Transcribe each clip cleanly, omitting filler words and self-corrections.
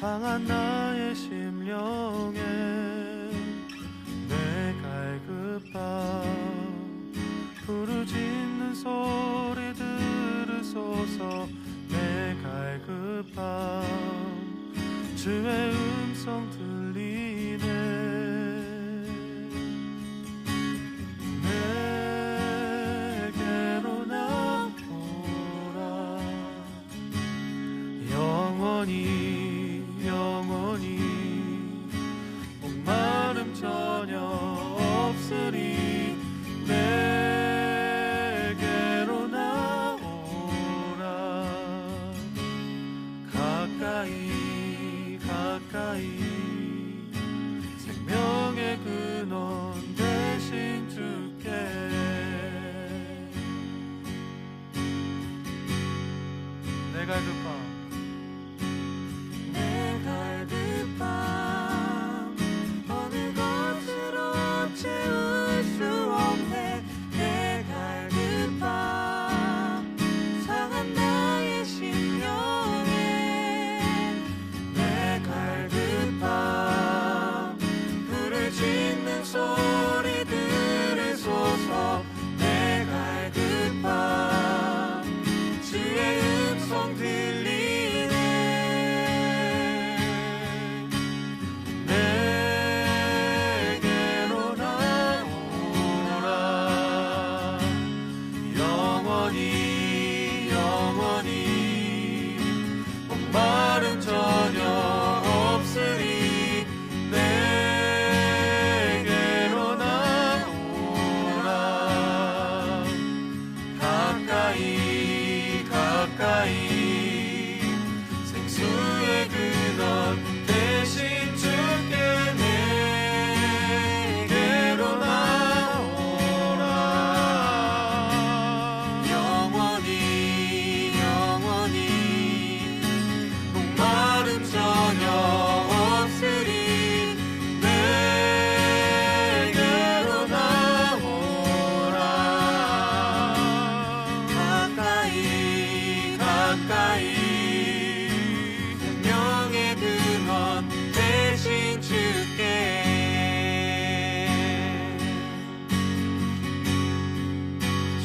상한 나의 심령에 내 갈급함 부르짖는 소리 들으소서. 내 갈급함 주의 음성 들리네. 내게로 나오라. 영원히 영원히 목마름 전혀 없으리. 내게로 나오라. 가까이 가까이 생명의 근원 되신 주께. 내 갈급함 어느 것으로 채울 수 없네. 내 갈급함 상한 나의 심령에 내 갈급함 부르짖는 소리 들으소서. 내 갈급함 주의 음성 들리네. 내게로 나오라. 영원히 영원히 목마름 전혀 없으리. 내게로 나오라. 가까이 가까이 생수의 근원 대신 주께. 내게로 나오라. 영원히 영원히 목마름 전혀 없으리. 내게로 나오라. 가까이 가까이 생명의 근원 되신 주께. 주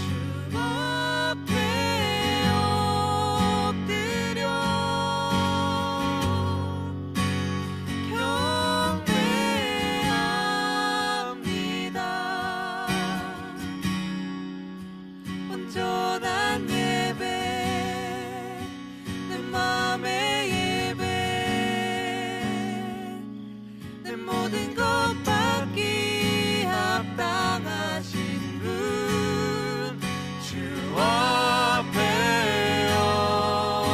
앞에 엎드려 경배합니다. 온전한 예배 내 맘의 예배 내 모든 것 받기 합당하신 분. 주 앞에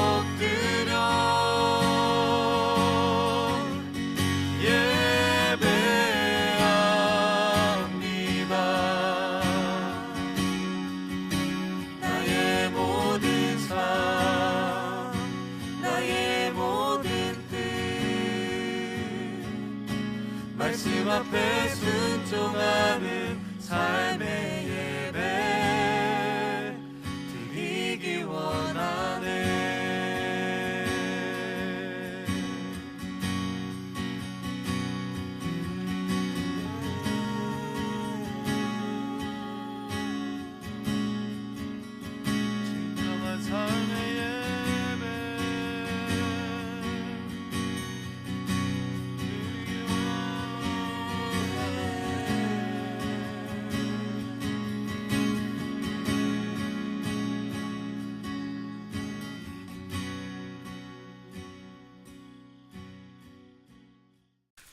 엎드려 예배합니다. 나의 모든 삶 나의 모든 뜻 말씀 앞에 순종하는 삶의 예배 드리기 원하네. 진정한 삶의 예배 드리기 원하네.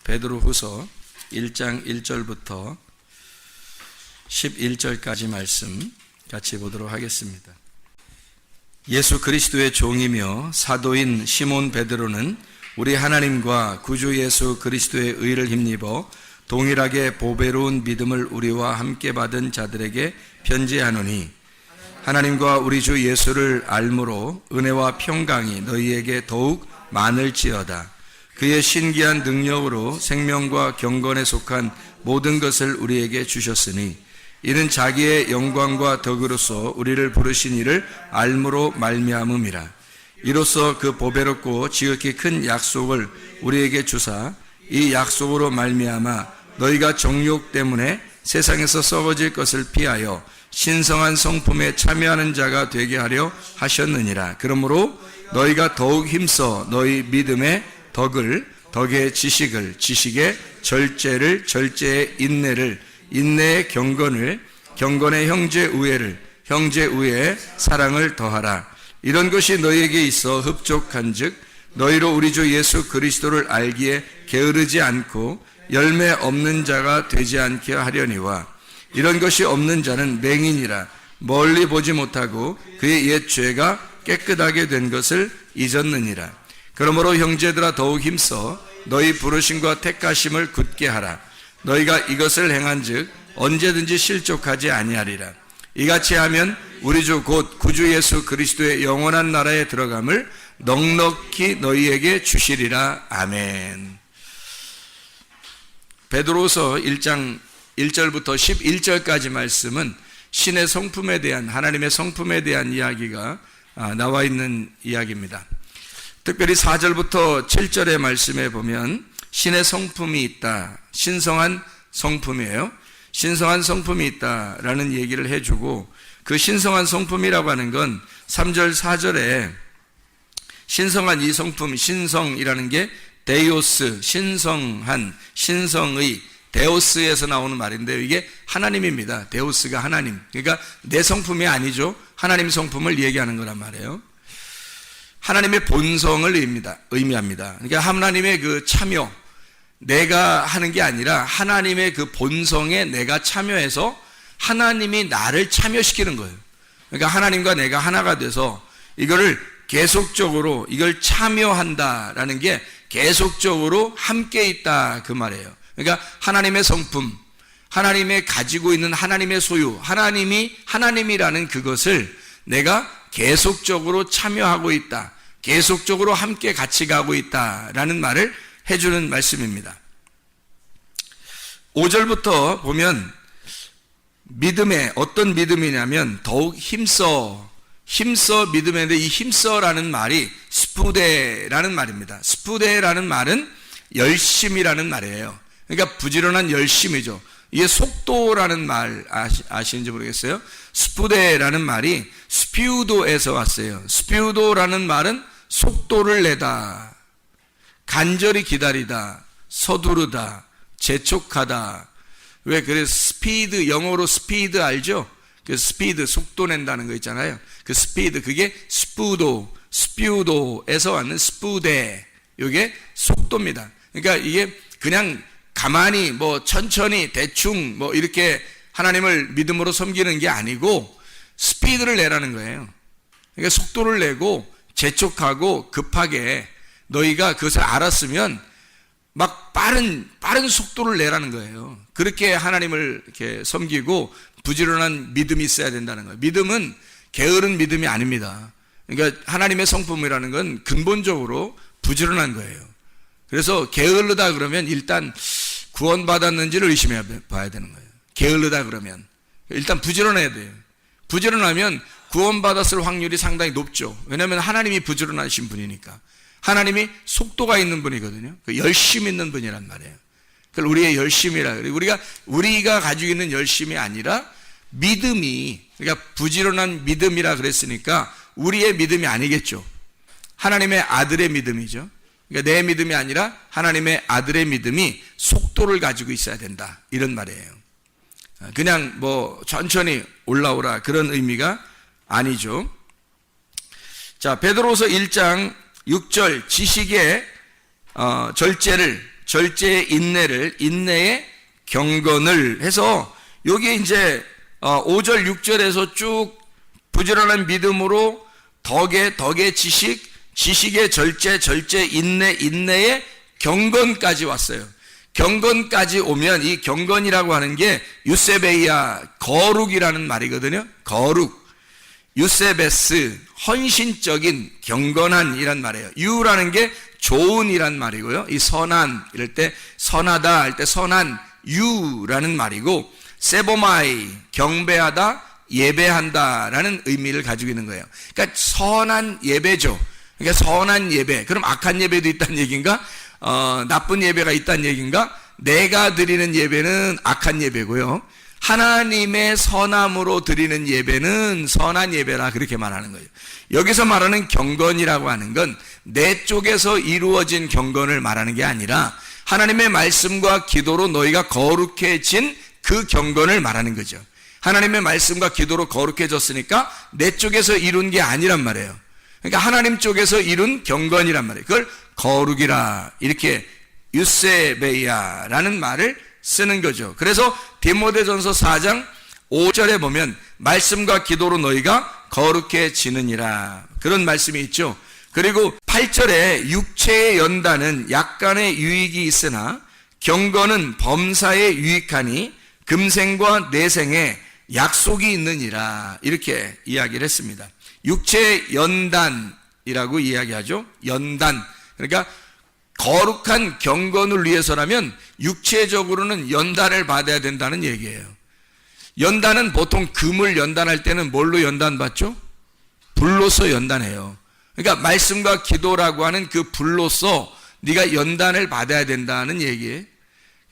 베드로후서 1장 1절부터 11절까지 말씀 같이 보도록 하겠습니다. 예수 그리스도의 종이며 사도인 시몬 베드로는 우리 하나님과 구주 예수 그리스도의 의를 힘입어 동일하게 보배로운 믿음을 우리와 함께 받은 자들에게 편지하노니, 하나님과 우리 주 예수를 알므로 은혜와 평강이 너희에게 더욱 많을지어다. 그의 신기한 능력으로 생명과 경건에 속한 모든 것을 우리에게 주셨으니 이는 자기의 영광과 덕으로서 우리를 부르신 이를 알므로 말미암음이라. 이로써 그 보배롭고 지극히 큰 약속을 우리에게 주사 이 약속으로 말미암아 너희가 정욕 때문에 세상에서 썩어질 것을 피하여 신성한 성품에 참여하는 자가 되게 하려 하셨느니라. 그러므로 너희가 더욱 힘써 너희 믿음의 덕을, 덕의 지식을, 지식의 절제를, 절제의 인내를, 인내의 경건을, 경건의 형제 우애를, 형제 우애의 사랑을 더하라. 이런 것이 너희에게 있어 흡족한즉 너희로 우리 주 예수 그리스도를 알기에 게으르지 않고 열매 없는 자가 되지 않게 하려니와 이런 것이 없는 자는 맹인이라 멀리 보지 못하고 그의 옛 죄가 깨끗하게 된 것을 잊었느니라. 그러므로 형제들아 더욱 힘써 너희 부르심과 택하심을 굳게 하라. 너희가 이것을 행한즉 언제든지 실족하지 아니하리라. 이같이 하면 우리 주 곧 구주 예수 그리스도의 영원한 나라에 들어감을 넉넉히 너희에게 주시리라. 아멘. 베드로서 1장 1절부터 11절까지 말씀은 신의 성품에 대한, 하나님의 성품에 대한 이야기가 나와 있는 이야기입니다. 특별히 4절부터 7절의 말씀에 보면 신의 성품이 있다, 신성한 성품이에요. 신성한 성품이 있다라는 얘기를 해주고, 그 신성한 성품이라고 하는 건 3절 4절에 신성한 이 성품, 신성이라는 게 데이오스, 신성한, 신성의, 데오스에서 나오는 말인데요. 이게 하나님입니다. 데오스가 하나님. 그러니까 내 성품이 아니죠. 하나님 성품을 얘기하는 거란 말이에요. 하나님의 본성을 의미합니다. 그러니까 하나님의 그 참여, 내가 하는 게 아니라 하나님의 그 본성에 내가 참여해서 하나님이 나를 참여시키는 거예요. 그러니까 하나님과 내가 하나가 돼서 이거를 계속적으로 이걸 참여한다라는 게 계속적으로 함께 있다 그 말이에요. 그러니까 하나님의 성품, 하나님의 가지고 있는 하나님의 소유, 하나님이 하나님이라는 그것을 내가 계속적으로 참여하고 있다, 계속적으로 함께 같이 가고 있다라는 말을 해주는 말씀입니다. 5절부터 보면 믿음에 어떤 믿음이냐면 더욱 힘써 믿음인데, 이 힘써라는 말이 스푸데라는 말입니다. 스푸데라는 말은 열심이라는 말이에요. 그러니까 부지런한 열심이죠. 이게 속도라는 말 아시는지 모르겠어요. 스푸데라는 말이 스피우도에서 왔어요. 스피우도라는 말은 속도를 내다, 간절히 기다리다, 서두르다, 재촉하다. 왜 그래? 스피드, 영어로 스피드 알죠? 그 스피드, 속도 낸다는 거 있잖아요. 그 스피드, 그게 스피우도에서 왔는 스푸데, 이게 속도입니다. 그러니까 이게 그냥 가만히 뭐 천천히 대충 뭐 이렇게 하나님을 믿음으로 섬기는 게 아니고 스피드를 내라는 거예요. 그러니까 속도를 내고 재촉하고 급하게 너희가 그것을 알았으면 막 빠른 속도를 내라는 거예요. 그렇게 하나님을 이렇게 섬기고 부지런한 믿음이 있어야 된다는 거예요. 믿음은 게으른 믿음이 아닙니다. 그러니까 하나님의 성품이라는 건 근본적으로 부지런한 거예요. 그래서 게으르다 그러면 일단 구원받았는지를 의심해 봐야 되는 거예요. 게으르다 그러면 일단 부지런해야 돼요. 부지런하면 구원받았을 확률이 상당히 높죠. 왜냐하면 하나님이 부지런하신 분이니까. 하나님이 속도가 있는 분이거든요. 열심 있는 분이란 말이에요. 그걸 우리의 열심이라 그래요. 우리가 가지고 있는 열심이 아니라 믿음이, 그러니까 부지런한 믿음이라 그랬으니까 우리의 믿음이 아니겠죠. 하나님의 아들의 믿음이죠. 그러니까 내 믿음이 아니라 하나님의 아들의 믿음이 속도를 가지고 있어야 된다, 이런 말이에요. 그냥 뭐 천천히 올라오라 그런 의미가 아니죠. 자, 베드로서 1장 6절 지식의 절제의 인내를, 인내의 경건을 해서 여기 이제 5절 6절에서 쭉 부지런한 믿음으로 덕의 지식의 절제 인내의 경건까지 왔어요. 경건까지 오면 이 경건이라고 하는 게 유세베이아, 거룩이라는 말이거든요. 거룩, 유세베스, 헌신적인, 경건한 이란 말이에요. 유라는 게 좋은이란 말이고요. 이 선한, 이럴 때 선하다 할 때 선한 유라는 말이고, 세보마이, 경배하다, 예배한다라는 의미를 가지고 있는 거예요. 그러니까 선한 예배죠. 그러니까 선한 예배, 그럼 악한 예배도 있다는 얘기인가? 나쁜 예배가 있다는 얘기인가? 내가 드리는 예배는 악한 예배고요, 하나님의 선함으로 드리는 예배는 선한 예배라, 그렇게 말하는 거예요. 여기서 말하는 경건이라고 하는 건 내 쪽에서 이루어진 경건을 말하는 게 아니라 하나님의 말씀과 기도로 너희가 거룩해진 그 경건을 말하는 거죠. 하나님의 말씀과 기도로 거룩해졌으니까 내 쪽에서 이룬 게 아니란 말이에요. 그러니까 하나님 쪽에서 이룬 경건이란 말이에요. 그걸 거룩이라, 이렇게 유세베이아라는 말을 쓰는 거죠. 그래서 디모데전서 4장 5절에 보면 말씀과 기도로 너희가 거룩해지느니라, 그런 말씀이 있죠. 그리고 8절에 육체의 연단은 약간의 유익이 있으나 경건은 범사에 유익하니 금생과 내생에 약속이 있느니라, 이렇게 이야기를 했습니다. 육체의 연단이라고 이야기하죠. 연단, 그러니까 거룩한 경건을 위해서라면 육체적으로는 연단을 받아야 된다는 얘기예요. 연단은 보통 금을 연단할 때는 뭘로 연단받죠? 불로서 연단해요. 그러니까 말씀과 기도라고 하는 그 불로서 네가 연단을 받아야 된다는 얘기예요.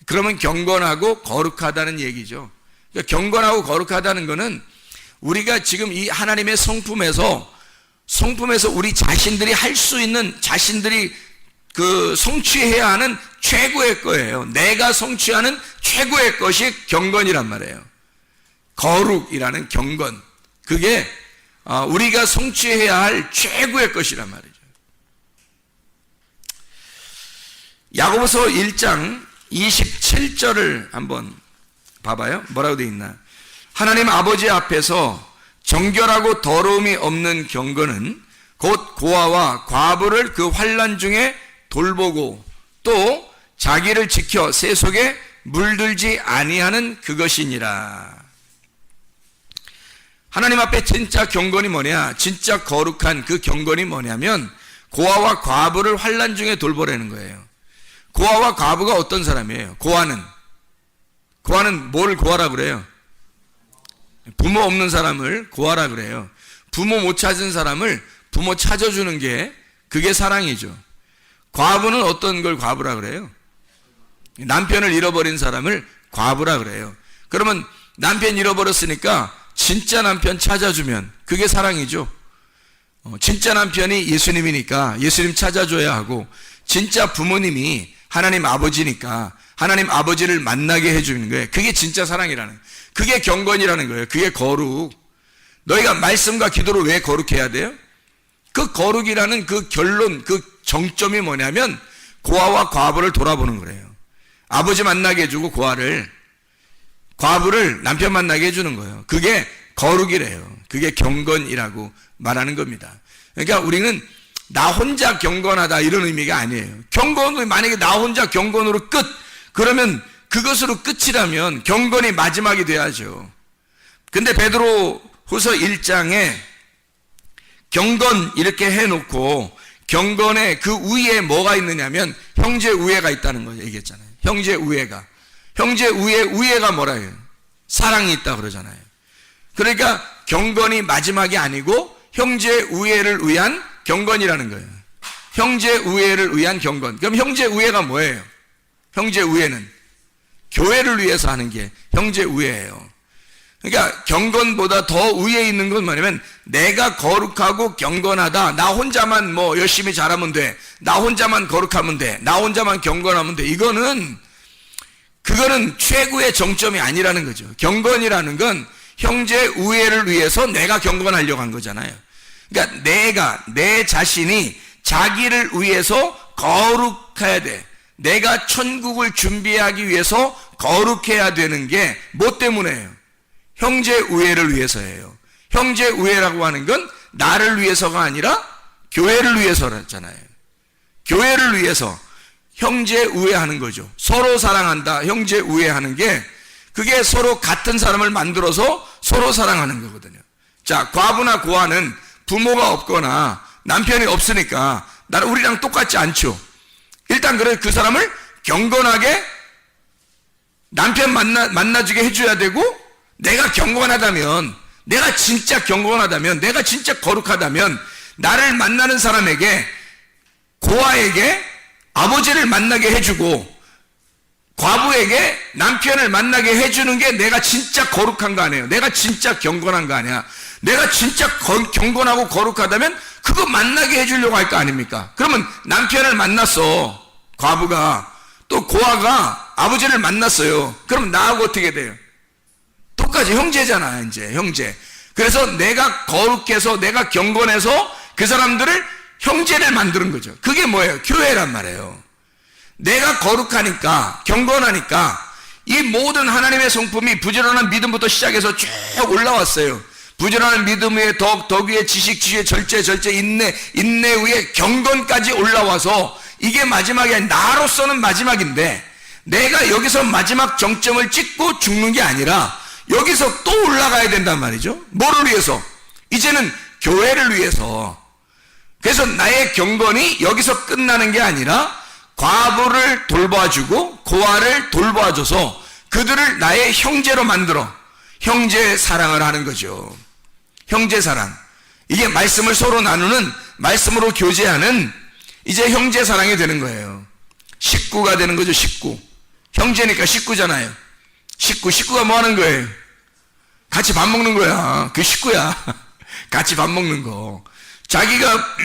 그러면 경건하고 거룩하다는 얘기죠. 그러니까 경건하고 거룩하다는 것은 우리가 지금 이 하나님의 성품에서 우리 자신들이 할 수 있는, 자신들이 성취해야 하는 최고의 거예요. 내가 성취하는 최고의 것이 경건이란 말이에요. 거룩이라는 경건, 그게 우리가 성취해야 할 최고의 것이란 말이죠. 야고보서 1장 27절을 한번 봐봐요. 뭐라고 되어 있나? 하나님 아버지 앞에서 정결하고 더러움이 없는 경건은 곧 고아와 과부를 그 환난 중에 돌보고 또 자기를 지켜 새 속에 물들지 아니하는 그것이니라. 하나님 앞에 진짜 경건이 뭐냐, 진짜 거룩한 그 경건이 뭐냐면 고아와 과부를 환난 중에 돌보라는 거예요. 고아와 과부가 어떤 사람이에요? 고아는 뭘 고아라 그래요? 부모 없는 사람을 고아라 그래요. 부모 못 찾은 사람을 부모 찾아주는 게 그게 사랑이죠. 과부는 어떤 걸 과부라 그래요? 남편을 잃어버린 사람을 과부라 그래요. 그러면 남편 잃어버렸으니까 진짜 남편 찾아주면 그게 사랑이죠. 진짜 남편이 예수님이니까 예수님 찾아줘야 하고, 진짜 부모님이 하나님 아버지니까 하나님 아버지를 만나게 해주는 거예요. 그게 진짜 사랑이라는, 그게 경건이라는 거예요. 그게 거룩. 너희가 말씀과 기도로 왜 거룩해야 돼요? 그 거룩이라는 그 결론, 그 정점이 뭐냐면 고아와 과부를 돌아보는 거예요. 아버지 만나게 해주고 과부를 남편 만나게 해주는 거예요. 그게 거룩이래요. 그게 경건이라고 말하는 겁니다. 그러니까 우리는 나 혼자 경건하다 이런 의미가 아니에요. 경건은 만약에 나 혼자 경건으로 끝, 그러면 그것으로 끝이라면 경건이 마지막이 돼야죠. 근데 베드로후서 1장에 경건 이렇게 해놓고 경건에 그 위에 뭐가 있느냐면 형제 우애가 있다는 거 얘기했잖아요. 형제 우애가. 형제 우애가 뭐라 해요? 사랑이 있다 그러잖아요. 그러니까 경건이 마지막이 아니고 형제 우애를 위한 경건이라는 거예요. 형제 우애를 위한 경건. 그럼 형제 우애가 뭐예요? 형제 우애는 교회를 위해서 하는 게 형제 우애예요. 그러니까 경건보다 더 위에 있는 건 뭐냐면 내가 거룩하고 경건하다, 나 혼자만 뭐 열심히 잘하면 돼, 나 혼자만 거룩하면 돼, 나 혼자만 경건하면 돼, 그거는 최고의 정점이 아니라는 거죠. 경건이라는 건 형제 우애를 위해서 내가 경건하려고 한 거잖아요. 그러니까 내 자신이 자기를 위해서 거룩해야 돼. 내가 천국을 준비하기 위해서 거룩해야 되는 게 뭐 때문에요? 형제 우애를 위해서예요. 형제 우애라고 하는 건 나를 위해서가 아니라 교회를 위해서잖아요. 교회를 위해서 형제 우애하는 거죠. 서로 사랑한다, 형제 우애하는 게 그게 서로 같은 사람을 만들어서 서로 사랑하는 거거든요. 자, 과부나 고아는 부모가 없거나 남편이 없으니까 우리랑 똑같지 않죠. 일단 그래 그 사람을 경건하게 남편 만나주게 해줘야 되고, 내가 경건하다면, 내가 진짜 경건하다면, 내가 진짜 거룩하다면 나를 만나는 사람에게, 고아에게 아버지를 만나게 해주고 과부에게 남편을 만나게 해주는 게 내가 진짜 거룩한 거 아니에요? 내가 진짜 경건한 거 아니야? 내가 진짜 경건하고 거룩하다면 그거 만나게 해주려고 할 거 아닙니까? 그러면 남편을 만났어, 과부가. 또 고아가 아버지를 만났어요. 그럼 나하고 어떻게 돼요? 똑같이 형제잖아, 이제 형제. 그래서 내가 거룩해서, 내가 경건해서 그 사람들을 형제를 만드는 거죠. 그게 뭐예요? 교회란 말이에요. 내가 거룩하니까, 경건하니까 이 모든 하나님의 성품이 부지런한 믿음부터 시작해서 쭉 올라왔어요. 부지런한 믿음 위에 덕 위에 지식, 지혜, 절제, 인내 위에 경건까지 올라와서 이게 마지막이 아니, 나로서는 마지막인데 내가 여기서 마지막 정점을 찍고 죽는 게 아니라 여기서 또 올라가야 된단 말이죠. 뭐를 위해서? 이제는 교회를 위해서. 그래서 나의 경건이 여기서 끝나는 게 아니라 과부를 돌봐주고 고아를 돌봐줘서 그들을 나의 형제로 만들어 형제 사랑을 하는 거죠. 형제 사랑. 이게 말씀을 서로 나누는, 말씀으로 교제하는 이제 형제 사랑이 되는 거예요. 식구가 되는 거죠. 식구. 형제니까 식구잖아요. 식구가 뭐 하는 거예요? 같이 밥 먹는 거야. 그 식구야. 같이 밥 먹는 거. 자기가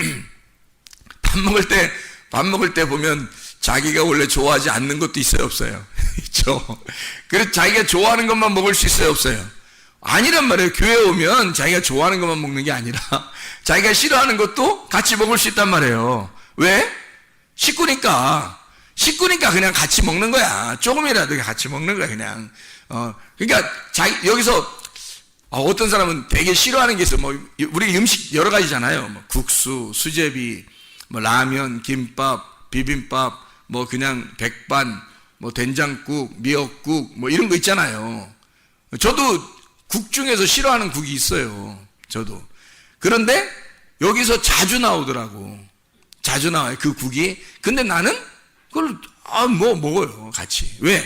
밥 먹을 때 보면 자기가 원래 좋아하지 않는 것도 있어요, 없어요? 있죠. 그래서 자기가 좋아하는 것만 먹을 수 있어요, 없어요? 아니란 말이에요. 교회 오면 자기가 좋아하는 것만 먹는 게 아니라 자기가 싫어하는 것도 같이 먹을 수 있단 말이에요. 왜? 식구니까 그냥 같이 먹는 거야. 조금이라도 같이 먹는 거야, 그냥. 그러니까 여기서 어떤 사람은 되게 싫어하는 게 있어요. 뭐 우리 음식 여러 가지잖아요. 뭐 국수, 수제비, 뭐 라면, 김밥, 비빔밥, 뭐 그냥 백반, 뭐 된장국, 미역국, 뭐 이런 거 있잖아요. 저도 국 중에서 싫어하는 국이 있어요. 저도. 그런데 여기서 자주 나오더라고. 자주 나와요, 그 국이. 근데 나는 그걸 먹어요, 같이. 왜?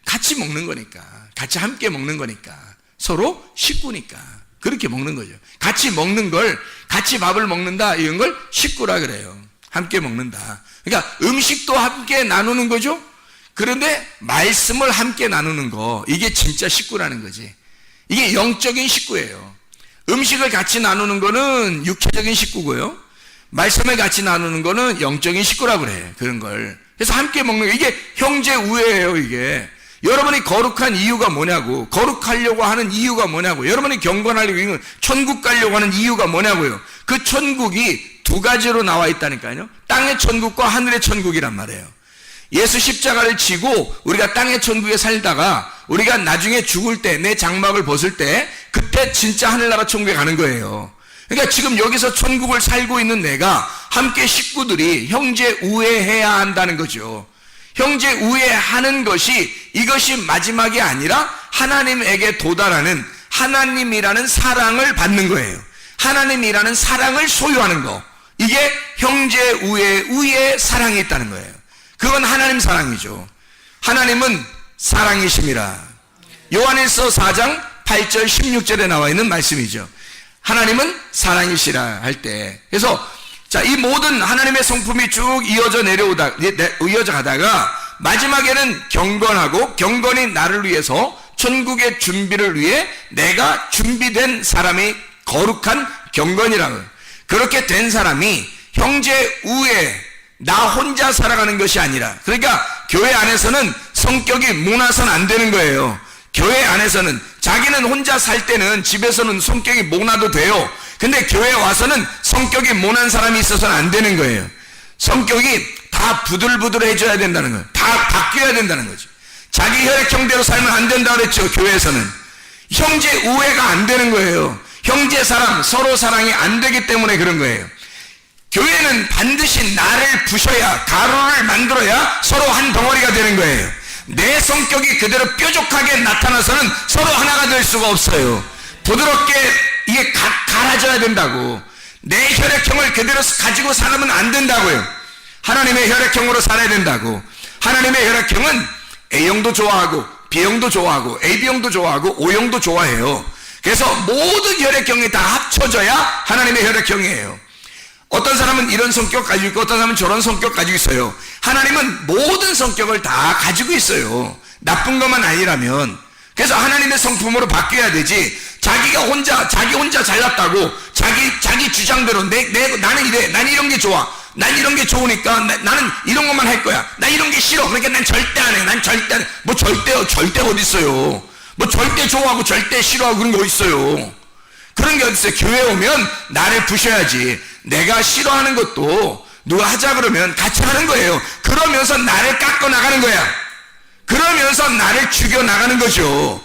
같이 먹는 거니까. 같이 함께 먹는 거니까. 서로 식구니까. 그렇게 먹는 거죠. 같이 먹는 걸, 같이 밥을 먹는다, 이런 걸 식구라 그래요. 함께 먹는다. 그러니까 음식도 함께 나누는 거죠. 그런데 말씀을 함께 나누는 거, 이게 진짜 식구라는 거지. 이게 영적인 식구예요. 음식을 같이 나누는 거는 육체적인 식구고요. 말씀을 같이 나누는 거는 영적인 식구라고 그래. 그런 걸. 그래서 함께 먹는 거, 이게 형제 우애예요, 이게. 여러분이 거룩한 이유가 뭐냐고. 거룩하려고 하는 이유가 뭐냐고. 여러분이 경건하려고, 천국 가려고 하는 이유가 뭐냐고요. 그 천국이 두 가지로 나와 있다니까요. 땅의 천국과 하늘의 천국이란 말이에요. 예수 십자가를 지고 우리가 땅의 천국에 살다가 우리가 나중에 죽을 때, 내 장막을 벗을 때, 그때 진짜 하늘나라 천국에 가는 거예요. 그러니까 지금 여기서 천국을 살고 있는 내가 함께 식구들이 형제 우애해야 한다는 거죠. 형제 우애하는 것이, 이것이 마지막이 아니라 하나님에게 도달하는, 하나님이라는 사랑을 받는 거예요. 하나님이라는 사랑을 소유하는 거. 이게 형제 우애의 사랑이 있다는 거예요. 그건 하나님 사랑이죠. 하나님은 사랑이심이라. 요한일서 4장 8절 16절에 나와 있는 말씀이죠. 하나님은 사랑이시라 할 때. 그래서 자, 이 모든 하나님의 성품이 쭉 이어져 가다가 마지막에는 경건하고, 경건이 나를 위해서 천국의 준비를 위해 내가 준비된 사람이 거룩한 경건이라고. 그렇게 된 사람이 형제 우애, 나 혼자 살아가는 것이 아니라, 그러니까 교회 안에서는 성격이 모나서는 안 되는 거예요. 교회 안에서는 자기는 혼자 살 때는 집에서는 성격이 모나도 돼요. 근데 교회에 와서는 성격이 모난 사람이 있어서는 안 되는 거예요. 성격이 다 부들부들해져야 된다는 거예요. 다 바뀌어야 된다는 거죠. 자기 혈액형대로 살면 안 된다고 그랬죠. 교회에서는 형제 우애가 안 되는 거예요. 형제 사랑, 서로 사랑이 안 되기 때문에 그런 거예요. 교회는 반드시 나를 부셔야, 가루를 만들어야 서로 한 덩어리가 되는 거예요. 내 성격이 그대로 뾰족하게 나타나서는 서로 하나가 될 수가 없어요. 부드럽게 이게 갈아져야 된다고. 내 혈액형을 그대로 가지고 살면 안 된다고요. 하나님의 혈액형으로 살아야 된다고. 하나님의 혈액형은 A형도 좋아하고 B형도 좋아하고 AB형도 좋아하고 O형도 좋아해요. 그래서 모든 혈액형이 다 합쳐져야 하나님의 혈액형이에요. 어떤 사람은 이런 성격 가지고 있고 어떤 사람은 저런 성격 가지고 있어요. 하나님은 모든 성격을 다 가지고 있어요. 나쁜 것만 아니라면. 그래서 하나님의 성품으로 바뀌어야 되지. 자기 혼자 잘났다고 자기 주장대로 나는 이래, 난 이런 게 좋아, 난 이런 게 좋으니까 나는 이런 것만 할 거야, 난 이런 게 싫어, 그러니까 난 절대 안 해, 난 절대 안 해. 뭐 절대 어디 있어요? 뭐 절대 좋아하고 절대 싫어하고 그런 게 어디 있어요? 그런 게 어디 있어요? 교회 오면 나를 부셔야지. 내가 싫어하는 것도 누가 하자 그러면 같이 하는 거예요. 그러면서 나를 깎아 나가는 거야. 그러면서 나를 죽여 나가는 거죠.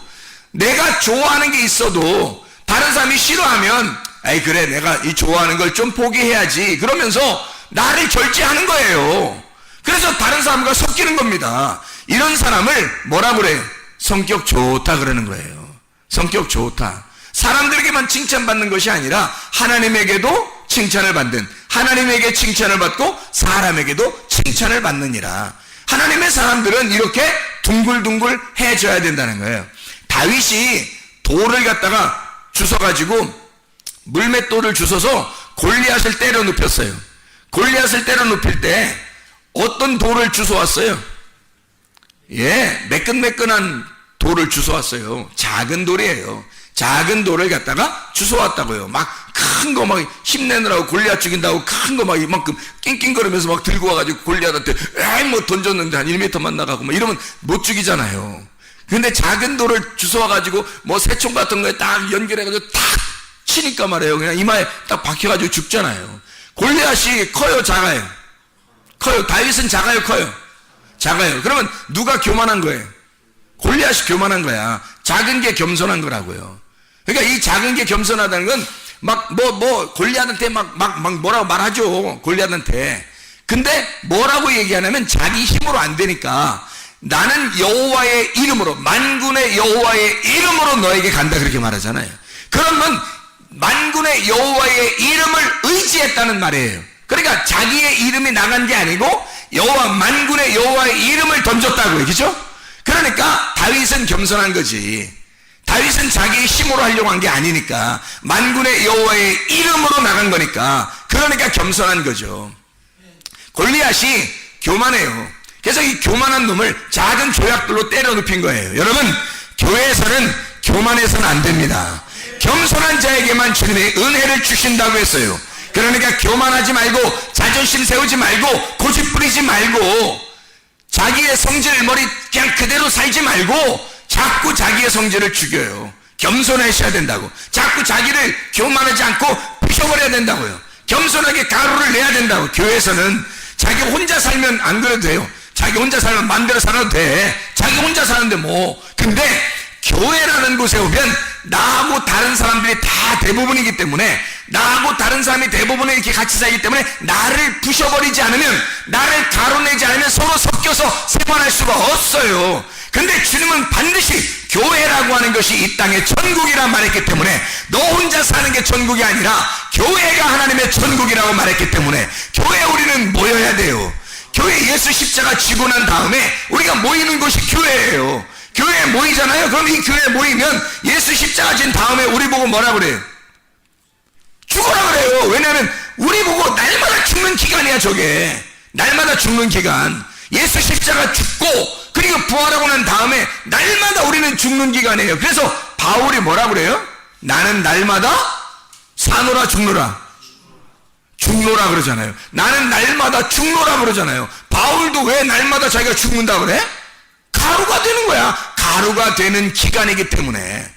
내가 좋아하는 게 있어도 다른 사람이 싫어하면 아이 그래 내가 이 좋아하는 걸 좀 포기해야지 그러면서 나를 절제하는 거예요. 그래서 다른 사람과 섞이는 겁니다. 이런 사람을 뭐라 그래요? 성격 좋다 그러는 거예요. 성격 좋다. 사람들에게만 칭찬받는 것이 아니라 하나님에게도 칭찬을 받는, 하나님에게 칭찬을 받고 사람에게도 칭찬을 받느니라. 하나님의 사람들은 이렇게 둥글둥글 해줘야 된다는 거예요. 다윗이 돌을 갖다가 주워가지고 물맷돌을 주워서 골리앗을 때려 눕혔어요. 골리앗을 때려 눕힐 때 어떤 돌을 주워왔어요? 매끈매끈한 돌을 주워왔어요. 작은 돌이에요. 작은 돌을 갖다가 주워왔다고요. 막 큰 거 막 힘내느라고 골리앗 죽인다고 큰 거 막 이만큼 낑낑거리면서 막 들고 와가지고 골리앗한테 뭐 던졌는데 한 1m만 나가고 막 이러면 못 죽이잖아요. 근데 작은 돌을 주워와가지고 뭐 새총 같은 거에 딱 연결해가지고 탁 치니까 말이에요. 그냥 이마에 딱 박혀가지고 죽잖아요. 골리앗이 커요, 작아요? 커요. 다윗은 작아요, 커요? 작아요. 그러면 누가 교만한 거예요? 골리앗이 교만한 거야. 작은 게 겸손한 거라고요. 그러니까 이 작은 게 겸손하다는 건 골리앗한테 뭐라고 말하죠. 골리앗한테. 근데 뭐라고 얘기하냐면 자기 힘으로 안 되니까 나는 여호와의 이름으로, 만군의 여호와의 이름으로 너에게 간다 그렇게 말하잖아요. 그러면 만군의 여호와의 이름을 의지했다는 말이에요. 그러니까 자기의 이름이 나간 게 아니고 여호와, 만군의 여호와의 이름을 던졌다고요. 그죠? 그러니까 다윗은 겸손한 거지. 다윗은 자기의 힘으로 하려고 한 게 아니니까 만군의 여호와의 이름으로 나간 거니까, 그러니까 겸손한 거죠. 골리앗이 교만해요. 그래서 이 교만한 놈을 작은 조약돌로 때려 눕힌 거예요. 여러분, 교회에서는 교만해서는 안 됩니다. 겸손한 자에게만 주님의 은혜를 주신다고 했어요. 그러니까 교만하지 말고 자존심 세우지 말고 고집 부리지 말고 자기의 성질 머리 그냥 그대로 살지 말고 자꾸 자기의 성질을 죽여요. 겸손하셔야 된다고. 자꾸 자기를 교만하지 않고 부셔버려야 된다고요. 겸손하게 가루를 내야 된다고. 교회에서는 자기 혼자 살면 안 그래도 돼요. 자기 혼자 살면 마음대로 살아도 돼. 자기 혼자 사는데 뭐. 근데 교회라는 곳에 오면 나하고 다른 사람들이 다 대부분이기 때문에, 나하고 다른 사람이 대부분에 이렇게 같이 살기 때문에 나를 부셔버리지 않으면, 나를 가로내지 않으면 서로 섞여서 생활할 수가 없어요. 근데 주님은 반드시 교회라고 하는 것이 이 땅의 천국이란 말했기 때문에, 너 혼자 사는 게 천국이 아니라 교회가 하나님의 천국이라고 말했기 때문에 교회에 우리는 모여야 돼요. 교회 예수 십자가 지고 난 다음에 우리가 모이는 곳이 교회예요. 교회에 모이잖아요. 그럼 이 교회에 모이면 예수 십자가 진 다음에 우리 보고 뭐라 그래요? 죽어라 그래요. 왜냐하면 우리 보고 날마다 죽는 기간이야. 저게 날마다 죽는 기간. 예수 십자가 죽고 그리고 부활하고 난 다음에 날마다 우리는 죽는 기간이에요. 그래서 바울이 뭐라 그래요? 나는 날마다 사노라 죽노라 그러잖아요. 나는 날마다 죽노라 그러잖아요. 바울도 왜 날마다 자기가 죽는다 그래? 가루가 되는 거야. 가루가 되는 기간이기 때문에,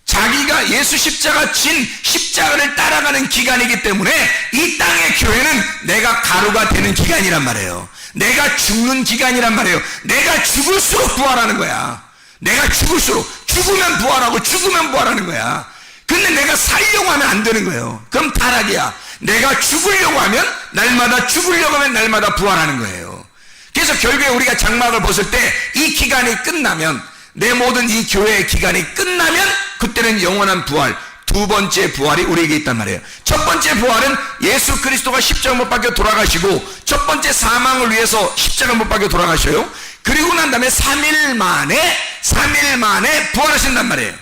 자기가 예수 십자가 진 십자가를 따라가는 기간이기 때문에 이 땅의 교회는 내가 가루가 되는 기간이란 말이에요. 내가 죽는 기간이란 말이에요. 내가 죽을수록 부활하는 거야. 내가 죽을수록, 죽으면 부활하고 죽으면 부활하는 거야. 근데 내가 살려고 하면 안 되는 거예요. 그럼 타락이야. 내가 죽으려고 하면, 날마다 죽으려고 하면 날마다 부활하는 거예요. 그래서 결국에 우리가 장막을 벗을 때 이 기간이 끝나면, 내 모든 이 교회의 기간이 끝나면 그때는 영원한 부활, 두 번째 부활이 우리에게 있단 말이에요. 첫 번째 부활은 예수 그리스도가 십자가 못 박혀 돌아가시고 첫 번째 사망을 위해서 십자가 못 박혀 돌아가셔요. 그리고 난 다음에 3일 만에 부활하신단 말이에요.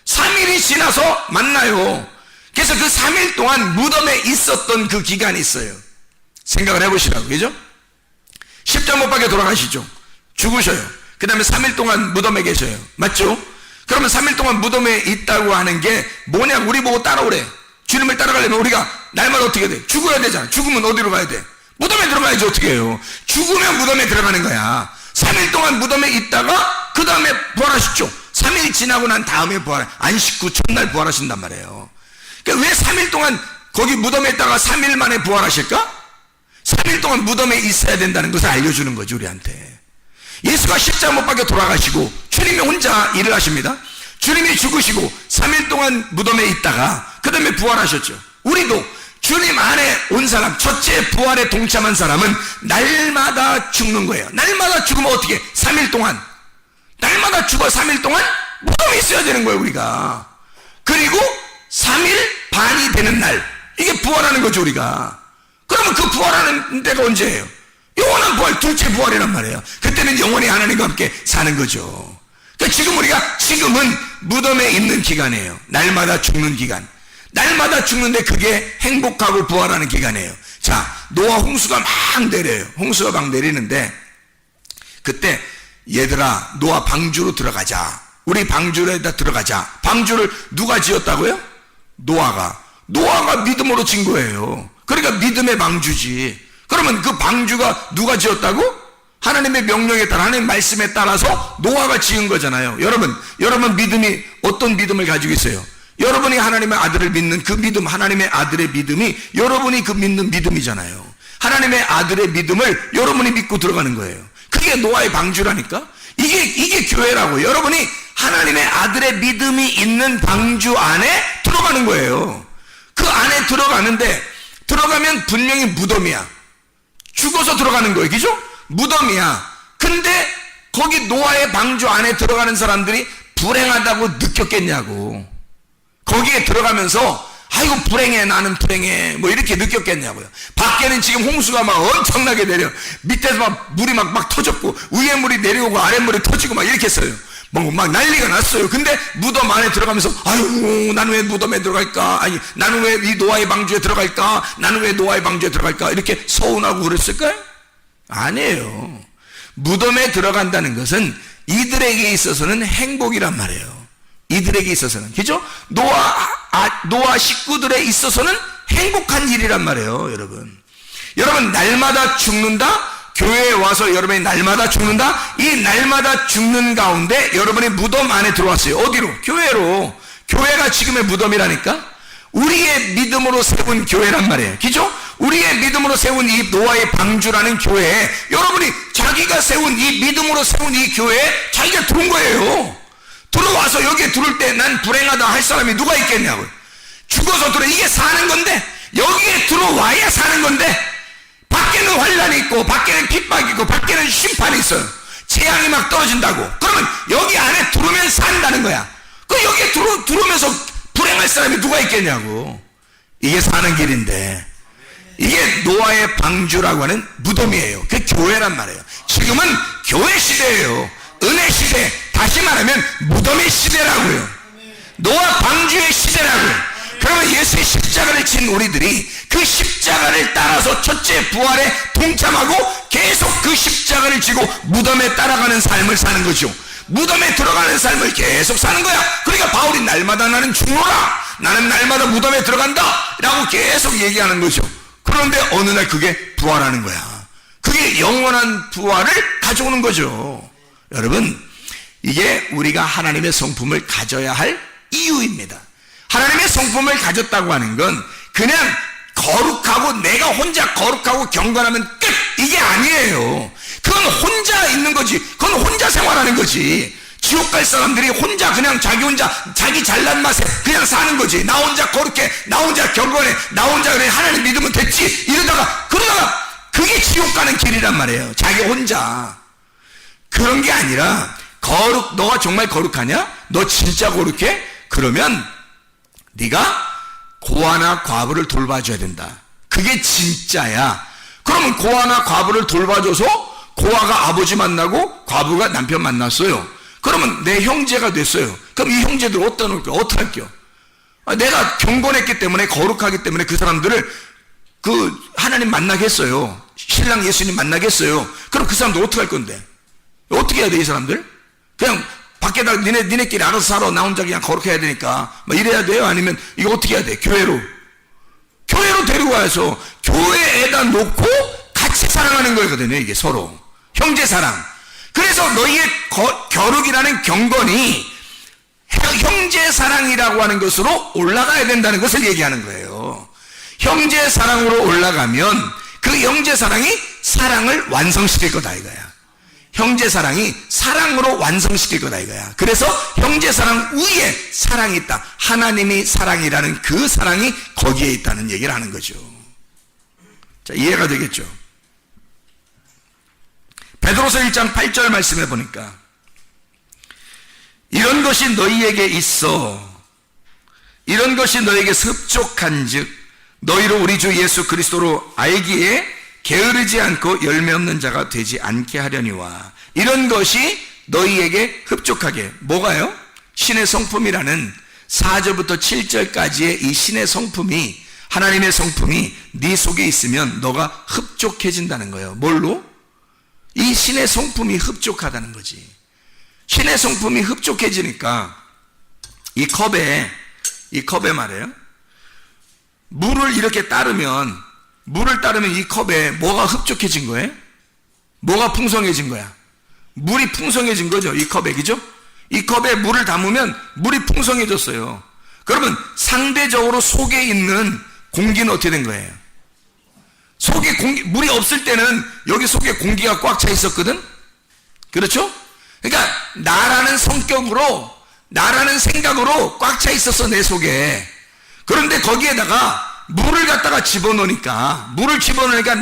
3일이 지나서 만나요. 그래서 그 3일 동안 무덤에 있었던 그 기간이 있어요. 생각을 해보시라고, 그죠? 십자가 못 박혀 돌아가시죠. 죽으셔요. 그 다음에 3일 동안 무덤에 계셔요. 맞죠? 그러면 3일 동안 무덤에 있다고 하는 게 뭐냐? 우리 보고 따라오래. 주님을 따라가려면 우리가 날마다 어떻게 돼? 죽어야 되잖아. 죽으면 어디로 가야 돼? 무덤에 들어가야지. 어떻게 해요? 죽으면 무덤에 들어가는 거야. 3일 동안 무덤에 있다가 그 다음에 부활하셨죠. 3일 지나고 난 다음에 부활, 안식 후 첫날 부활하신단 말이에요. 그러니까 왜 3일 동안 거기 무덤에 있다가 3일 만에 부활하실까? 3일 동안 무덤에 있어야 된다는 것을 알려주는 거죠, 우리한테. 예수가 십자가 못 박혀 돌아가시고 주님이 혼자 일을 하십니다. 주님이 죽으시고 3일 동안 무덤에 있다가 그 다음에 부활하셨죠. 우리도 주님 안에 온 사람, 첫째 부활에 동참한 사람은 날마다 죽는 거예요. 날마다 죽으면 어떻게? 3일 동안. 날마다 죽어 3일 동안 무덤에 있어야 되는 거예요, 우리가. 그리고 3일 반이 되는 날, 이게 부활하는 거죠, 우리가. 그러면 그 부활하는 때가 언제예요? 영원한 부활, 둘째 부활이란 말이에요. 그때는 영원히 하나님과 함께 사는 거죠. 그러니까 지금은 무덤에 있는 기간이에요. 날마다 죽는 기간. 날마다 죽는데 그게 행복하고 부활하는 기간이에요. 자, 노아 홍수가 막 내려요. 홍수가 막 내리는데 그때 얘들아, 노아 방주로 들어가자. 우리 방주에다 들어가자. 방주를 누가 지었다고요? 노아가 믿음으로 진 거예요. 그러니까 믿음의 방주지. 그러면 그 방주가 누가 지었다고? 하나님의 명령에 따라, 하나님의 말씀에 따라서 노아가 지은 거잖아요. 여러분 믿음이 어떤 믿음을 가지고 있어요? 여러분이 하나님의 아들을 믿는 그 믿음, 하나님의 아들의 믿음이 여러분이 그 믿는 믿음이잖아요. 하나님의 아들의 믿음을 여러분이 믿고 들어가는 거예요. 그게 노아의 방주라니까. 이게 교회라고. 여러분이 하나님의 아들의 믿음이 있는 방주 안에 들어가는 거예요. 그 안에 들어가면 분명히 무덤이야. 죽어서 들어가는 거예요. 그죠? 무덤이야. 근데 거기 노아의 방주 안에 들어가는 사람들이 불행하다고 느꼈겠냐고. 거기에 들어가면서 아이고 불행해, 나는 불행해, 뭐 이렇게 느꼈겠냐고요. 밖에는 지금 홍수가 막 엄청나게 내려. 밑에서 막 물이 막 터졌고 위에 물이 내려오고 아래 물이 터지고 막 이렇게 했어요. 막 난리가 났어요. 근데 무덤 안에 들어가면서 아유, 나는 왜 무덤에 들어갈까? 아니, 나는 왜 이 노아의 방주에 들어갈까? 나는 왜 노아의 방주에 들어갈까? 이렇게 서운하고 그랬을까요? 아니에요. 무덤에 들어간다는 것은 이들에게 있어서는 행복이란 말이에요. 이들에게 있어서는. 그죠? 노아 식구들에 있어서는 행복한 일이란 말이에요, 여러분. 날마다 죽는다? 교회에 와서 여러분이 날마다 죽는다? 이 날마다 죽는 가운데 여러분이 무덤 안에 들어왔어요. 어디로? 교회로. 교회가 지금의 무덤이라니까? 우리의 믿음으로 세운 교회란 말이에요. 그죠? 우리의 믿음으로 세운 이 노아의 방주라는 교회에 여러분이 자기가 세운 이 믿음으로 세운 이 교회에 자기가 들어온 거예요. 들어와서 여기에 들어올 때 난 불행하다 할 사람이 누가 있겠냐고요. 죽어서 이게 사는 건데, 여기에 들어와야 사는 건데, 밖에는 환란이 있고 밖에는 핍박이 있고 밖에는 심판이 있어요. 재앙이 막 떨어진다고. 그러면 여기 안에 들어오면 산다는 거야. 그 여기에 들어오면서 불행할 사람이 누가 있겠냐고. 이게 사는 길인데, 이게 노아의 방주라고 하는 무덤이에요. 그게 교회란 말이에요. 지금은 교회 시대예요. 은혜 시대. 다시 말하면 무덤의 시대라고요. 노아 방주의 시대라고요. 그러면 예수의 십자가를 진 우리들이 그 십자가를 따라서 첫째 부활에 동참하고 계속 그 십자가를 지고 무덤에 따라가는 삶을 사는 거죠. 무덤에 들어가는 삶을 계속 사는 거야. 그러니까 바울이 날마다 나는 죽노라, 나는 날마다 무덤에 들어간다 라고 계속 얘기하는 거죠. 그런데 어느 날 그게 부활하는 거야. 그게 영원한 부활을 가져오는 거죠. 여러분, 이게 우리가 하나님의 성품을 가져야 할 이유입니다. 하나님의 성품을 가졌다고 하는 건 그냥 거룩하고 내가 혼자 거룩하고 경건하면 끝, 이게 아니에요. 그건 혼자 있는 거지. 그건 혼자 생활하는 거지. 지옥 갈 사람들이 혼자 그냥 자기 혼자 자기 잘난 맛에 그냥 사는 거지. 나 혼자 거룩해, 나 혼자 경건해, 나 혼자 그래, 하나님 믿으면 됐지, 그러다가 그게 지옥 가는 길이란 말이에요. 자기 혼자. 그런 게 아니라 너가 정말 거룩하냐? 너 진짜 거룩해? 그러면 네가 고아나 과부를 돌봐줘야 된다. 그게 진짜야. 그러면 고아나 과부를 돌봐줘서 고아가 아버지 만나고 과부가 남편 만났어요. 그러면 내 형제가 됐어요. 그럼 이 형제들 어떻게 할게요? 내가 경건했기 때문에, 거룩하기 때문에 그 사람들을 하나님 만나겠어요. 신랑 예수님 만나겠어요. 그럼 그 사람들 어떻게 할 건데? 어떻게 해야 돼, 이 사람들? 그냥 밖에다 니네끼리 알아서 살아. 나 혼자 그냥 거룩해야 되니까. 이래야 돼요? 아니면 이거 어떻게 해야 돼? 교회로 데리고 와서 교회에다 놓고 같이 사랑하는 거거든요. 이게 서로. 형제 사랑. 그래서 너희의 겨룩이라는 경건이 형제 사랑이라고 하는 것으로 올라가야 된다는 것을 얘기하는 거예요. 형제 사랑으로 올라가면 그 형제 사랑이 사랑을 완성시킬 거다 이거야. 형제 사랑이 사랑으로 완성시킬 거다 이거야. 그래서 형제 사랑 위에 사랑이 있다. 하나님이 사랑이라는 그 사랑이 거기에 있다는 얘기를 하는 거죠. 자, 이해가 되겠죠? 베드로서 1장 8절 말씀해 보니까 이런 것이 너희에게 있어, 이런 것이 너희에게 흡족한즉 너희로 우리 주 예수 그리스도로 알기에 게으르지 않고 열매 없는 자가 되지 않게 하려니와. 이런 것이 너희에게 흡족하게. 뭐가요? 신의 성품이라는 4절부터 7절까지의 이 신의 성품이, 하나님의 성품이 네 속에 있으면 너가 흡족해진다는 거예요. 뭘로? 이 신의 성품이 흡족하다는 거지. 신의 성품이 흡족해지니까 이 컵에 말이에요, 물을 이렇게 따르면 이 컵에 뭐가 흡족해진 거예요? 뭐가 풍성해진 거야? 물이 풍성해진 거죠. 이 컵에, 그죠? 이 컵에 물을 담으면 물이 풍성해졌어요. 그러면 상대적으로 속에 있는 공기는 어떻게 된 거예요? 속에 물이 없을 때는 여기 속에 공기가 꽉 차 있었거든? 그렇죠? 그러니까 나라는 성격으로, 나라는 생각으로 꽉 차 있었어, 내 속에. 그런데 거기에다가 물을 갖다가 집어넣으니까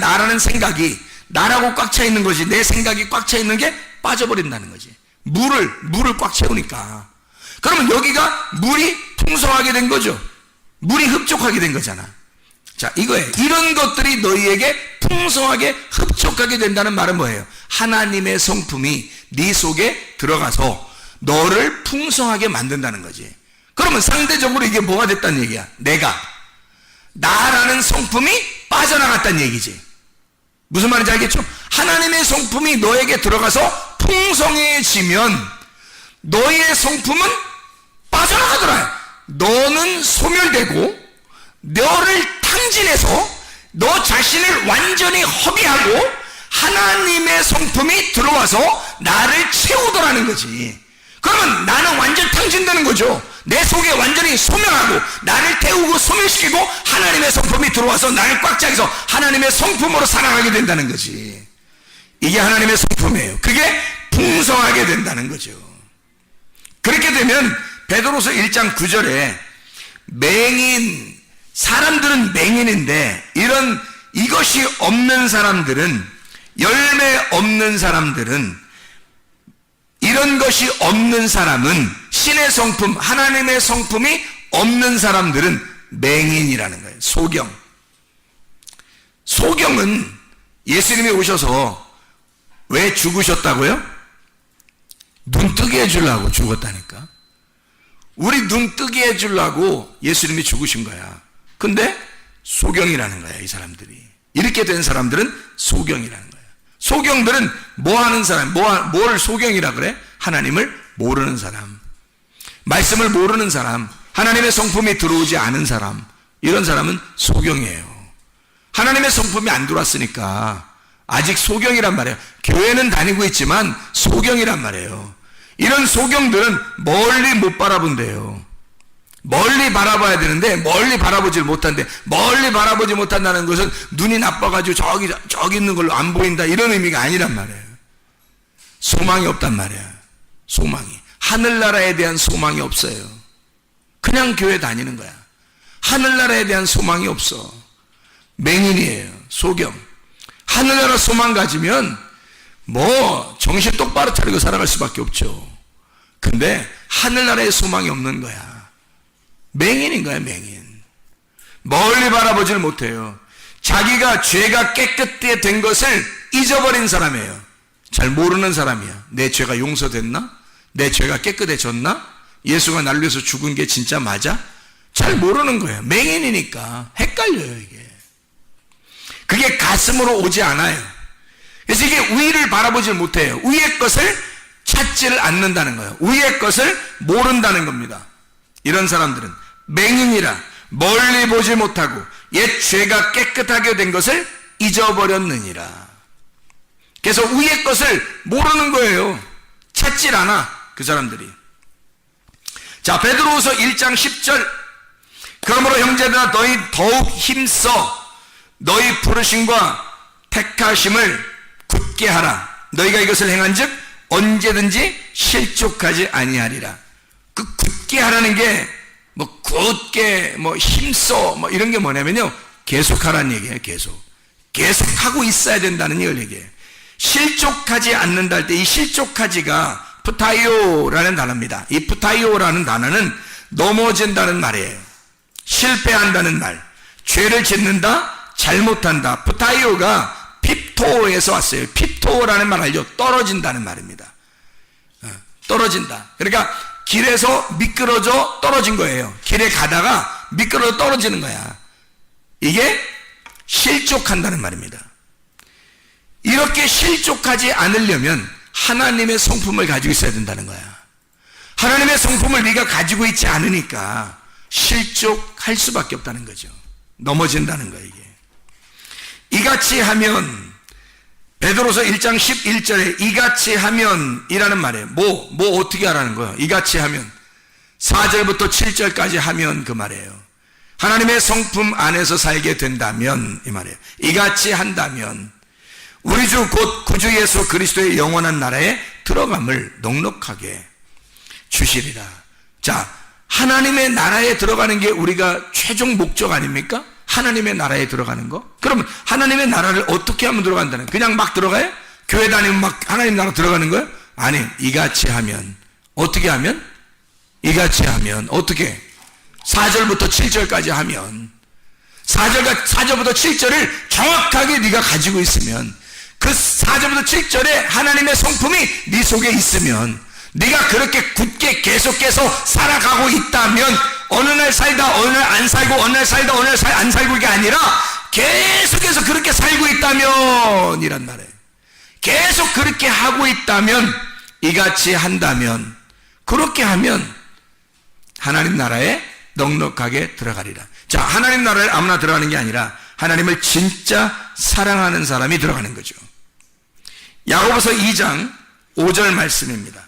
나라는 생각이, 나라고 꽉 차 있는 거지, 내 생각이 꽉 차 있는 게 빠져버린다는 거지. 물을 꽉 채우니까. 그러면 여기가 물이 풍성하게 된 거죠. 물이 흡족하게 된 거잖아. 자, 이거예요. 이런 것들이 너희에게 풍성하게 흡족하게 된다는 말은 뭐예요? 하나님의 성품이 네 속에 들어가서 너를 풍성하게 만든다는 거지. 그러면 상대적으로 이게 뭐가 됐다는 얘기야? 나라는 성품이 빠져나갔다는 얘기지. 무슨 말인지 알겠죠? 하나님의 성품이 너에게 들어가서 풍성해지면 너의 성품은 빠져나가더라. 너는 소멸되고 너를 탕진해서 너 자신을 완전히 허비하고 하나님의 성품이 들어와서 나를 채우더라는 거지. 그러면 나는 완전 탕진되는 거죠. 내 속에 완전히 소멸하고 나를 태우고 소멸시키고 하나님의 성품이 들어와서 나를 꽉 차서 하나님의 성품으로 살아가게 된다는 거지. 이게 하나님의 성품이에요. 그게 풍성하게 된다는 거죠. 그렇게 되면 베드로서 1장 9절에 사람들은 맹인인데 이것이 없는 사람들은, 열매 없는 사람들은, 이런 것이 없는 사람은, 신의 성품, 하나님의 성품이 없는 사람들은 맹인이라는 거예요. 소경은 예수님이 오셔서 왜 죽으셨다고요? 눈 뜨게 해주려고 죽었다니까. 우리 눈 뜨게 해주려고 예수님이 죽으신 거야. 근데 소경이라는 거야, 이 사람들이. 이렇게 된 사람들은 소경이라는 거야. 소경들은 뭐 하는 사람, 뭘 소경이라 그래? 하나님을 모르는 사람, 말씀을 모르는 사람, 하나님의 성품이 들어오지 않은 사람, 이런 사람은 소경이에요. 하나님의 성품이 안 들어왔으니까 아직 소경이란 말이에요. 교회는 다니고 있지만 소경이란 말이에요. 이런 소경들은 멀리 못 바라본대요. 멀리 바라봐야 되는데 멀리 바라보질 못한대. 멀리 바라보지 못한다는 것은 눈이 나빠가지고 저기 있는 걸로 안 보인다, 이런 의미가 아니란 말이에요. 소망이 없단 말이야. 소망이, 하늘나라에 대한 소망이 없어요. 그냥 교회 다니는 거야. 하늘나라에 대한 소망이 없어. 맹인이에요. 소경. 하늘나라 소망 가지면 정신 똑바로 차리고 살아갈 수밖에 없죠. 근데 하늘나라에 소망이 없는 거야. 맹인인 거야, 맹인. 멀리 바라보질 못해요. 자기가 죄가 깨끗게 된 것을 잊어버린 사람이에요. 잘 모르는 사람이야. 내 죄가 용서됐나? 내 죄가 깨끗해졌나? 예수가 날 위해서 죽은 게 진짜 맞아? 잘 모르는 거예요. 맹인이니까 헷갈려요, 이게. 그게 가슴으로 오지 않아요. 그래서 이게 위를 바라보질 못해요. 위의 것을 찾지를 않는다는 거예요. 위의 것을 모른다는 겁니다. 이런 사람들은 맹인이라 멀리 보지 못하고 옛 죄가 깨끗하게 된 것을 잊어버렸느니라. 그래서 위의 것을 모르는 거예요. 찾질 않아, 그 사람들이. 자, 베드로후서 1장 10절. 그러므로 형제들아 너희 더욱 힘써 너희 부르심과 택하심을 굳게 하라. 너희가 이것을 행한즉 언제든지 실족하지 아니하리라. 그 굳게 하라는 게 뭐 굳게 뭐 힘써 뭐 이런 게 뭐냐면요, 계속하라는 얘기예요. 계속 하고 있어야 된다는 얘기예요. 실족하지 않는다 할 때 이 실족하지가 푸타이오라는 단어입니다. 이 푸타이오라는 단어는 넘어진다는 말이에요. 실패한다는 말, 죄를 짓는다, 잘못한다. 푸타이오가 핍토에서 왔어요. 핍토라는 말 알죠? 떨어진다는 말입니다. 떨어진다. 그러니까 길에서 미끄러져 떨어진 거예요. 길에 가다가 미끄러져 떨어지는 거야. 이게 실족한다는 말입니다. 이렇게 실족하지 않으려면 하나님의 성품을 가지고 있어야 된다는 거야. 하나님의 성품을 네가 가지고 있지 않으니까 실족할 수밖에 없다는 거죠. 넘어진다는 거예요, 이게. 이같이 하면, 베드로서 1장 11절에 이같이 하면 이라는 말이에요. 뭐 어떻게 하라는 거예요? 이같이 하면 4절부터 7절까지 하면 그 말이에요. 하나님의 성품 안에서 살게 된다면 이 말이에요. 이같이 한다면 우리 주 곧 구주 예수 그리스도의 영원한 나라에 들어감을 넉넉하게 주시리라. 자, 하나님의 나라에 들어가는 게 우리가 최종 목적 아닙니까? 하나님의 나라에 들어가는 거? 그러면 하나님의 나라를 어떻게 하면 들어간다는 거예요? 그냥 막 들어가요? 교회 다니면 막 하나님 나라 들어가는 거예요? 아니, 이같이 하면. 어떻게 하면? 이같이 하면 어떻게? 4절부터 7절까지 하면, 4절부터 7절을 정확하게 네가 가지고 있으면, 그 4절부터 7절에 하나님의 성품이 네 속에 있으면, 네가 그렇게 굳게 계속해서 살아가고 있다면, 어느 날 살다 어느 날 안 살고, 어느 날 살다 어느 날 안 살고, 이게 아니라 계속해서 그렇게 살고 있다면 이란 말이에요. 계속 그렇게 하고 있다면, 이같이 한다면, 그렇게 하면 하나님 나라에 넉넉하게 들어가리라. 자, 하나님 나라에 아무나 들어가는 게 아니라 하나님을 진짜 사랑하는 사람이 들어가는 거죠. 야고보서 2장 5절 말씀입니다.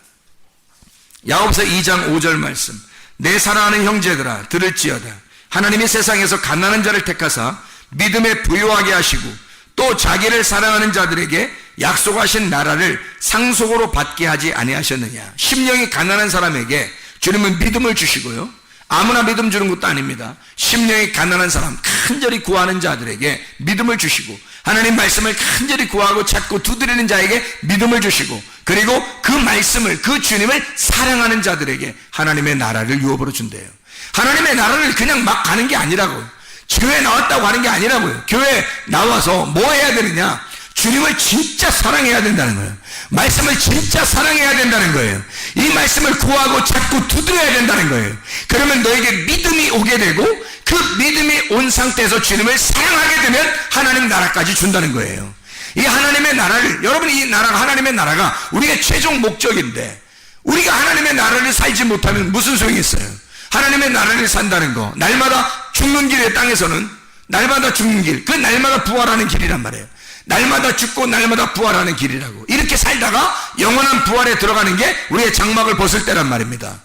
야고보서 2장 5절 말씀. 내 사랑하는 형제들아 들을지어다. 하나님이 세상에서 가난한 자를 택하사 믿음에 부요하게 하시고 또 자기를 사랑하는 자들에게 약속하신 나라를 상속으로 받게 하지 아니하셨느냐. 심령이 가난한 사람에게 주님은 믿음을 주시고요, 아무나 믿음 주는 것도 아닙니다. 심령이 가난한 사람, 간절히 구하는 자들에게 믿음을 주시고, 하나님 말씀을 간절히 구하고 찾고 두드리는 자에게 믿음을 주시고, 그리고 그 말씀을, 그 주님을 사랑하는 자들에게 하나님의 나라를 유업으로 준대요. 하나님의 나라를 그냥 막 가는 게 아니라고요. 교회 나왔다고 하는 게 아니라고요. 교회 나와서 뭐 해야 되느냐? 주님을 진짜 사랑해야 된다는 거예요. 말씀을 진짜 사랑해야 된다는 거예요. 이 말씀을 구하고 찾고 두드려야 된다는 거예요. 그러면 너에게 믿음이 오게 되고, 그 믿음이 온 상태에서 주님을 사랑하게 되면 하나님 나라까지 준다는 거예요. 이 하나님의 나라를, 여러분, 이 나라가, 하나님의 나라가 우리의 최종 목적인데, 우리가 하나님의 나라를 살지 못하면 무슨 소용이 있어요? 하나님의 나라를 산다는 거, 날마다 죽는 길의 땅에서는 날마다 죽는 길, 그 날마다 부활하는 길이란 말이에요. 날마다 죽고 날마다 부활하는 길이라고. 이렇게 살다가 영원한 부활에 들어가는 게 우리의 장막을 벗을 때란 말입니다.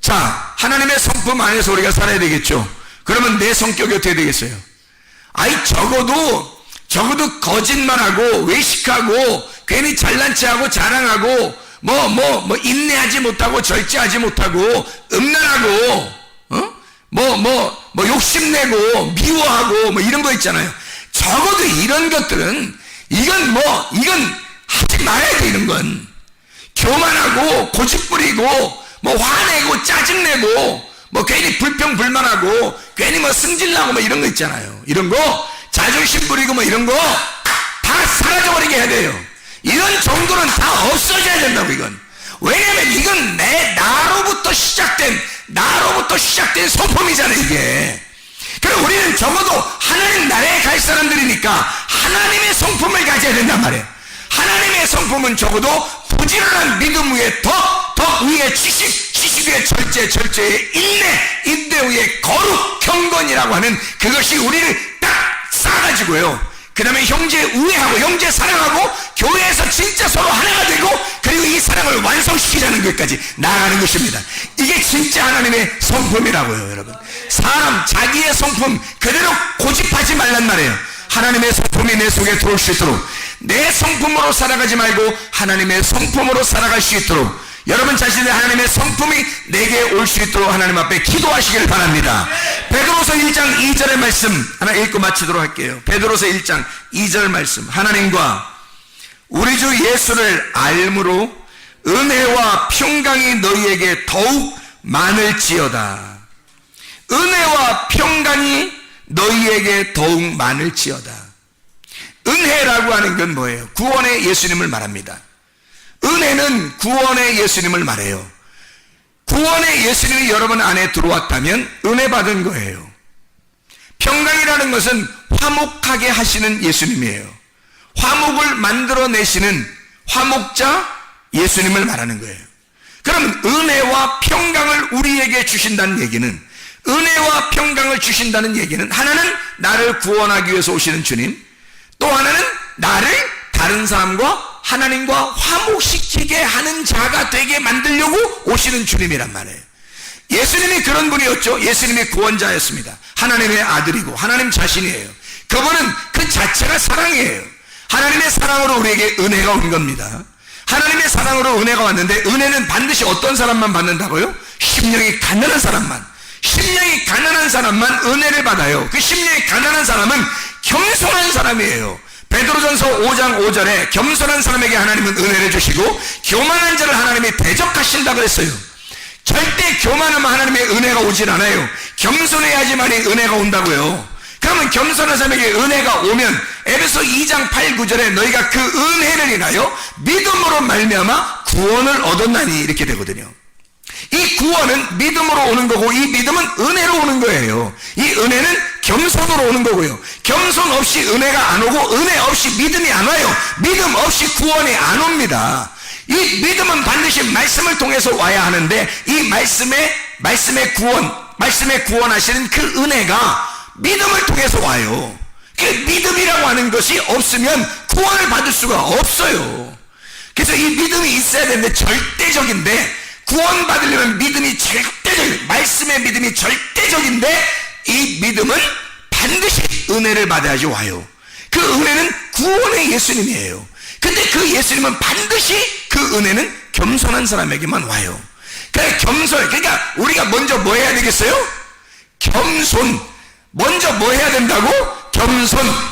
자, 하나님의 성품 안에서 우리가 살아야 되겠죠. 그러면 내 성격이 어떻게 되겠어요? 아이, 적어도 거짓말하고 외식하고 괜히 잘난 체하고 자랑하고 인내하지 못하고 절제하지 못하고 음란하고 욕심내고 미워하고 이런 거 있잖아요. 적어도 이런 것들은 이건 하지 말아야 돼. 이런 건 교만하고 고집부리고 화내고 짜증내고 괜히 불평불만하고 괜히 승질나고 이런 거 있잖아요. 이런 거 자존심 부리고 이런 거 다 사라져버리게 해야 돼요. 이런 정도는 다 없어져야 된다고. 이건 왜냐면 이건 나로부터 시작된 나로부터 시작된 성품이잖아요, 이게. 그럼 우리는 적어도 하나님 나라에 갈 사람들이니까 하나님의 성품을 가져야 된단 말이에요. 하나님의 성품은 적어도 부지런한 믿음 위에 덕 위에 지식 위에 절제 인내 위에 거룩 경건이라고 하는 그것이 우리를 딱 쌓아가지고요, 그 다음에 형제 우애하고 형제 사랑하고 교회에서 진짜 서로 하나가 되고 그리고 이 사랑을 완성시키자는 것까지 나아가는 것입니다. 이게 진짜 하나님의 성품이라고요, 여러분. 사람 자기의 성품 그대로 고집하지 말란 말이에요. 하나님의 성품이 내 속에 들어올 수 있도록, 내 성품으로 살아가지 말고 하나님의 성품으로 살아갈 수 있도록, 여러분 자신의 하나님의 성품이 내게 올 수 있도록 하나님 앞에 기도하시길 바랍니다. 베드로서 1장 2절의 말씀 하나 읽고 마치도록 할게요. 베드로서 1장 2절 말씀. 하나님과 우리 주 예수를 알므로 은혜와 평강이 너희에게 더욱 많을지어다. 은혜와 평강이 너희에게 더욱 많을지어다. 은혜라고 하는 건 뭐예요? 구원의 예수님을 말합니다. 은혜는 구원의 예수님을 말해요. 구원의 예수님이 여러분 안에 들어왔다면 은혜 받은 거예요. 평강이라는 것은 화목하게 하시는 예수님이에요. 화목을 만들어내시는 화목자 예수님을 말하는 거예요. 그럼 은혜와 평강을 우리에게 주신다는 얘기는, 은혜와 평강을 주신다는 얘기는, 하나는 나를 구원하기 위해서 오시는 주님, 또 하나는 나를 다른 사람과 하나님과 화목시키게 하는 자가 되게 만들려고 오시는 주님이란 말이에요. 예수님이 그런 분이었죠. 예수님이 구원자였습니다. 하나님의 아들이고 하나님 자신이에요. 그분은 그 자체가 사랑이에요. 하나님의 사랑으로 우리에게 은혜가 온 겁니다. 하나님의 사랑으로 은혜가 왔는데, 은혜는 반드시 어떤 사람만 받는다고요? 심령이 가난한 사람만. 심령이 가난한 사람만 은혜를 받아요. 그 심령이 가난한 사람은 겸손한 사람이에요. 베드로전서 5장 5절에 겸손한 사람에게 하나님은 은혜를 주시고 교만한 자를 하나님이 대적하신다 그랬어요. 절대 교만하면 하나님의 은혜가 오질 않아요. 겸손해야지만이 은혜가 온다고요. 그러면 겸손한 사람에게 은혜가 오면 에베소 2장 8, 9절에 너희가 그 은혜를 인하여 믿음으로 말미암아 구원을 얻었나니 이렇게 되거든요. 이 구원은 믿음으로 오는 거고, 이 믿음은 은혜로 오는 거예요. 이 은혜는 겸손으로 오는 거고요. 겸손 없이 은혜가 안 오고, 은혜 없이 믿음이 안 와요. 믿음 없이 구원이 안 옵니다. 이 믿음은 반드시 말씀을 통해서 와야 하는데, 이 말씀의 구원하시는 그 은혜가 믿음을 통해서 와요. 그 믿음이라고 하는 것이 없으면 구원을 받을 수가 없어요. 그래서 이 믿음이 있어야 되는데, 절대적인데, 구원받으려면 믿음이 절대적, 말씀의 믿음이 절대적인데, 이 믿음은 반드시 은혜를 받아야지 와요. 그 은혜는 구원의 예수님이에요. 근데 그 예수님은 반드시 그 은혜는 겸손한 사람에게만 와요. 그러니까 우리가 먼저 뭐 해야 되겠어요? 겸손. 먼저 뭐 해야 된다고?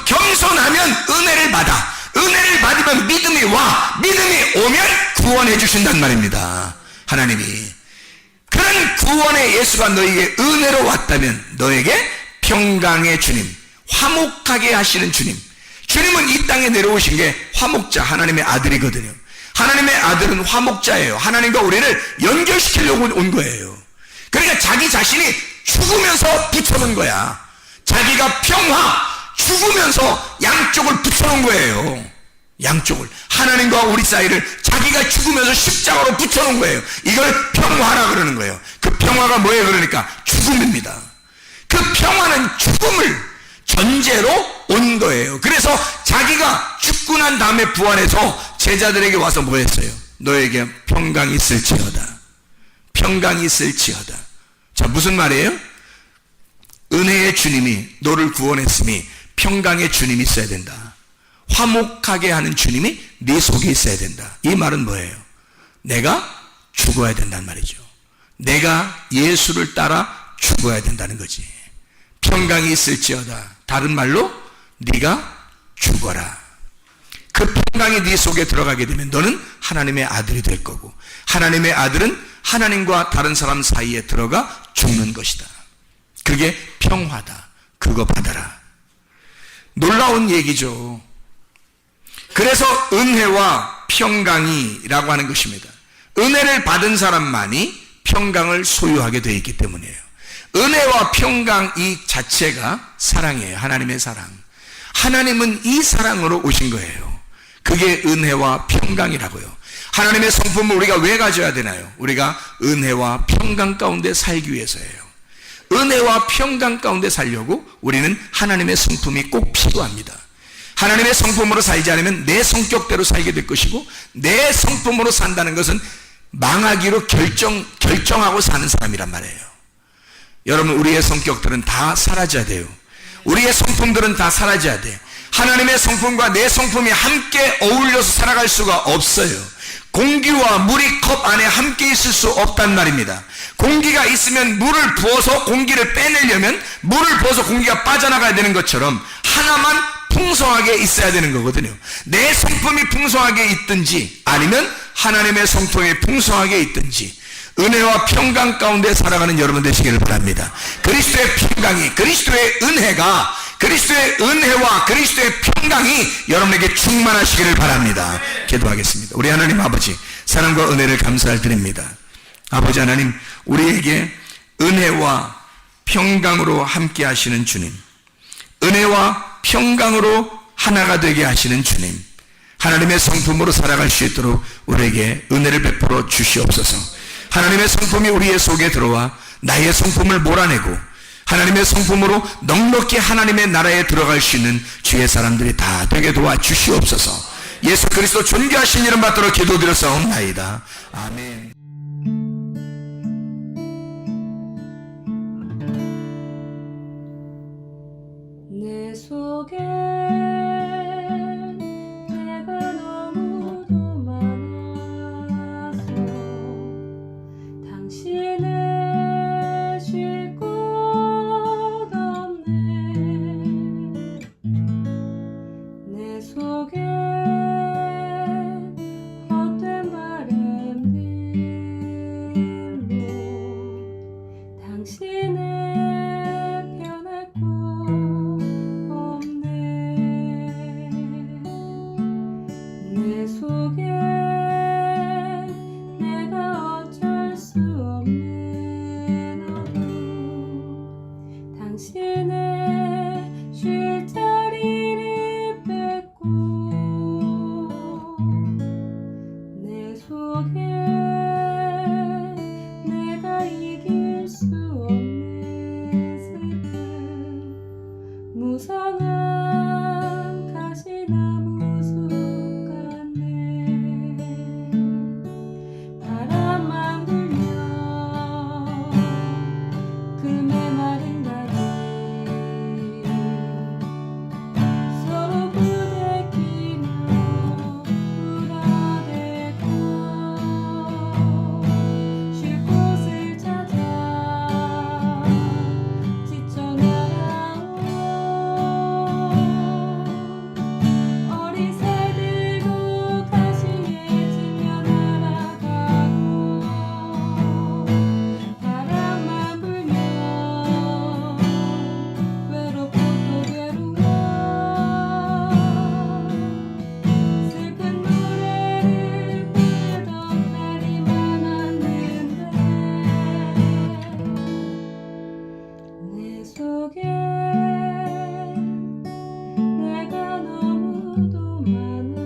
겸손하면 은혜를 받아. 은혜를 받으면 믿음이 와. 믿음이 오면 구원해 주신단 말입니다. 하나님이. 그런 구원의 예수가 너에게 은혜로 왔다면 너에게 평강의 주님, 화목하게 하시는 주님. 주님은 이 땅에 내려오신 게 화목자, 하나님의 아들이거든요. 하나님의 아들은 화목자예요. 하나님과 우리를 연결시키려고 온 거예요. 그러니까 자기 자신이 죽으면서 붙여놓은 거야. 자기가 평화, 죽으면서 양쪽을 붙여놓은 거예요. 양쪽을. 하나님과 우리 사이를 자기가 죽으면서 십자가로 붙여놓은 거예요. 이걸 평화라 그러는 거예요. 그 평화가 뭐예요? 그러니까 죽음입니다. 그 평화는 죽음을 전제로 온 거예요. 그래서 자기가 죽고 난 다음에 부활해서 제자들에게 와서 뭐 했어요? 너에게 평강이 있을지어다. 평강이 있을지어다. 자, 무슨 말이에요? 은혜의 주님이 너를 구원했으니 평강의 주님이 있어야 된다. 화목하게 하는 주님이 네 속에 있어야 된다. 이 말은 뭐예요? 내가 죽어야 된다는 말이죠. 내가 예수를 따라 죽어야 된다는 거지. 평강이 있을지어다. 다른 말로 네가 죽어라. 그 평강이 네 속에 들어가게 되면 너는 하나님의 아들이 될 거고, 하나님의 아들은 하나님과 다른 사람 사이에 들어가 죽는 것이다. 그게 평화다. 그거 받아라. 놀라운 얘기죠. 그래서 은혜와 평강이라고 하는 것입니다. 은혜를 받은 사람만이 평강을 소유하게 되어 있기 때문이에요. 은혜와 평강 이 자체가 사랑이에요. 하나님의 사랑. 하나님은 이 사랑으로 오신 거예요. 그게 은혜와 평강이라고요. 하나님의 성품을 우리가 왜 가져야 되나요? 우리가 은혜와 평강 가운데 살기 위해서예요. 은혜와 평강 가운데 살려고 우리는 하나님의 성품이 꼭 필요합니다. 하나님의 성품으로 살지 않으면 내 성격대로 살게 될 것이고, 내 성품으로 산다는 것은 망하기로 결정하고 사는 사람이란 말이에요. 여러분, 우리의 성격들은 다 사라져야 돼요. 우리의 성품들은 다 사라져야 돼. 하나님의 성품과 내 성품이 함께 어울려서 살아갈 수가 없어요. 공기와 물이 컵 안에 함께 있을 수 없단 말입니다. 공기가 있으면 물을 부어서 공기를 빼내려면 물을 부어서 공기가 빠져나가야 되는 것처럼 하나만 풍성하게 있어야 되는 거거든요. 내 성품이 풍성하게 있든지 아니면 하나님의 성품이 풍성하게 있든지 은혜와 평강 가운데 살아가는 여러분 되시기를 바랍니다. 그리스도의 평강이, 그리스도의 은혜가, 그리스도의 은혜와 그리스도의 평강이 여러분에게 충만하시기를 바랍니다. 기도하겠습니다. 우리 하나님 아버지, 사랑과 은혜를 감사를 드립니다. 아버지 하나님, 우리에게 은혜와 평강으로 함께 하시는 주님, 은혜와 평강으로 하나가 되게 하시는 주님, 하나님의 성품으로 살아갈 수 있도록 우리에게 은혜를 베풀어 주시옵소서. 하나님의 성품이 우리의 속에 들어와 나의 성품을 몰아내고 하나님의 성품으로 넉넉히 하나님의 나라에 들어갈 수 있는 주의 사람들이 다 되게 도와주시옵소서. 예수 그리스도 존귀하신 이름 받들어 기도드렸사옵나이다. 아멘. 내 속에 내가 너무도 많아서 당신을 쉴 곳 없네. 내 속에 헛된 바램들로 당신을 변할 곳 없네. 내 속에 내가 어쩔 수 없는 어둠, 당신의 쉴 자리를 뺏고 내 속에 내가 이길 수 없는 슬픔, 무성한 가시나무 숲 같네. 바람만 불면 그 메마른 다리 서로 부대끼며 울어대고 쉴 곳을 찾아 지쳐 날아온 어리새들도 가시에 지며 날아가고, 바람만 불면 외롭고 또 괴로워 슬픈 노래를 부르던 날이 많았는데 내 속에 내가 너무도 많아서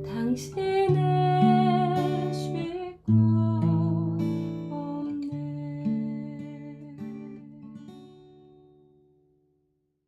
당신